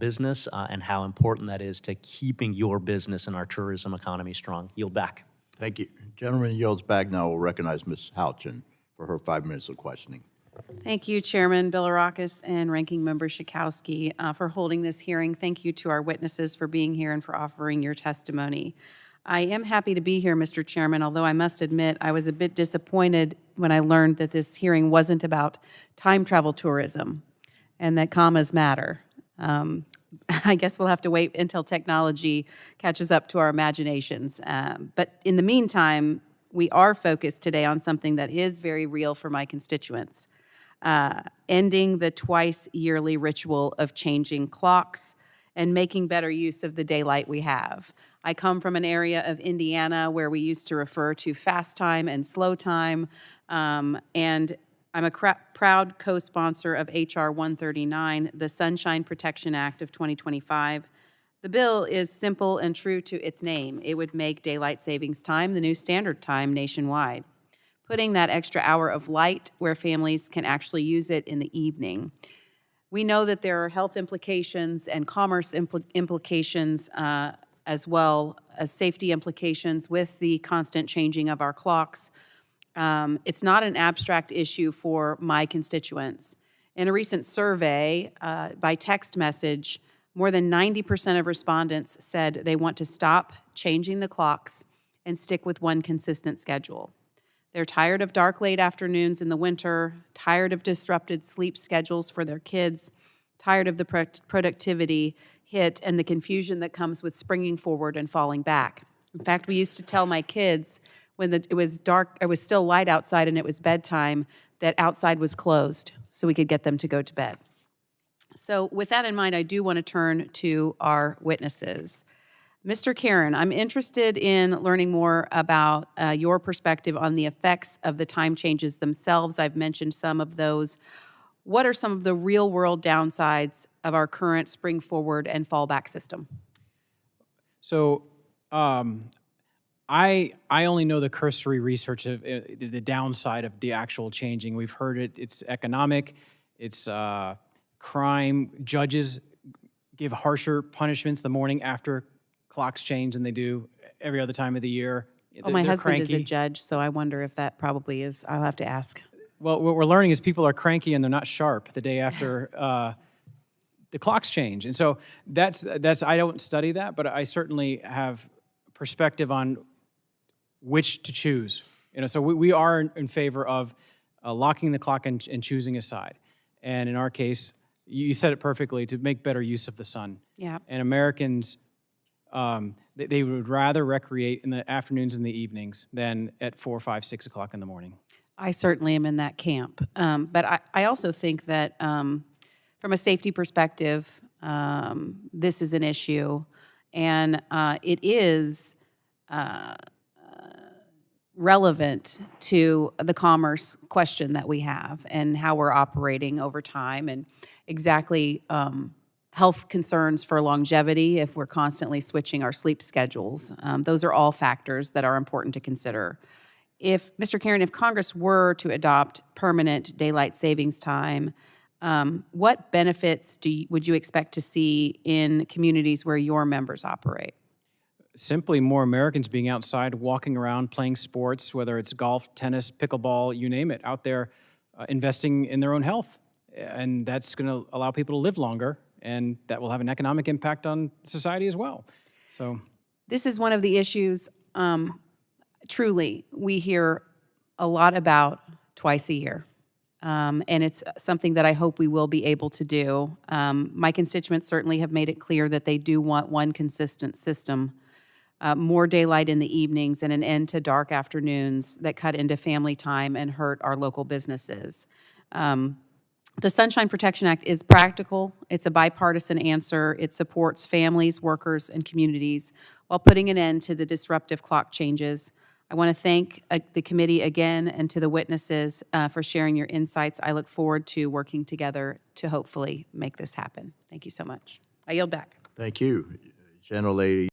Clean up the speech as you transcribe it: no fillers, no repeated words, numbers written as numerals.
business and how important that is to keeping your business and our tourism economy strong. Yield back. Thank you. Gentleman yields back. Now will recognize Ms. Houchin for her 5 minutes of questioning. Thank you, Chairman Bilirakis and Ranking Member Schakowsky, for holding this hearing. Thank you to our witnesses for being here and for offering your testimony. I am happy to be here, Mr. Chairman, although I must admit I was a bit disappointed when I learned that this hearing wasn't about time travel tourism and that commas matter. I guess we'll have to wait until technology catches up to our imaginations. But in the meantime, we are focused today on something that is very real for my constituents. Ending the twice-yearly ritual of changing clocks and making better use of the daylight we have. I come from an area of Indiana where we used to refer to fast time and slow time, and I'm a proud co-sponsor of H.R. 139, the Sunshine Protection Act of 2025. The bill is simple and true to its name. It would make daylight savings time the new standard time nationwide, putting that extra hour of light where families can actually use it in the evening. We know that there are health implications and commerce implications as well as safety implications with the constant changing of our clocks. It's not an abstract issue for my constituents. In a recent survey by text message, more than 90% of respondents said they want to stop changing the clocks and stick with one consistent schedule. They're tired of dark, late afternoons in the winter, tired of disrupted sleep schedules for their kids, tired of the productivity hit and the confusion that comes with springing forward and falling back. In fact, we used to tell my kids when it was dark, it was still light outside and it was bedtime, that outside was closed so we could get them to go to bed. So with that in mind, I do want to turn to our witnesses. Mr. Karen, I'm interested in learning more about your perspective on the effects of the time changes themselves. I've mentioned some of those. What are some of the real-world downsides of our current spring forward and fallback system? So I only know the cursory research of the downside of the actual changing. We've heard it. It's economic. It's crime. Judges give harsher punishments the morning after clocks change than they do every other time of the year. Oh, my husband cranky. is a judge, so I wonder if that probably is. I'll have to ask. Well, what we're learning is people are cranky and they're not sharp the day after the clocks change. And so that's I don't study that, but I certainly have perspective on which to choose. So we are in favor of locking the clock and choosing a side. And in our case, you said it perfectly, to make better use of the sun. Yeah. And Americans, they would rather recreate in the afternoons and the evenings than at 4, 5, 6 o'clock in the morning. I certainly am in that camp. But I also think that from a safety perspective, this is an issue. And it is relevant to the commerce question that we have and how we're operating over time and exactly health concerns for longevity if we're constantly switching our sleep schedules. Those are all factors that are important to consider. If, Mr. Karen, if Congress were to adopt permanent daylight savings time, what benefits would you expect to see in communities where your members operate? Simply more Americans being outside, walking around, playing sports, whether it's golf, tennis, pickleball, you name it, out there investing in their own health. And that's going to allow people to live longer, and that will have an economic impact on society as well. So this is one of the issues, truly, we hear a lot about twice a year. And it's something that I hope we will be able to do. My constituents certainly have made it clear that they do want one consistent system, more daylight in the evenings and an end to dark afternoons that cut into family time and hurt our local businesses. The Sunshine Protection Act is practical. It's a bipartisan answer. It supports families, workers, and communities while putting an end to the disruptive clock changes. I want to thank the committee again and to the witnesses for sharing your insights. I look forward to working together to hopefully make this happen. Thank you so much. I yield back. Thank you, Gentlelady.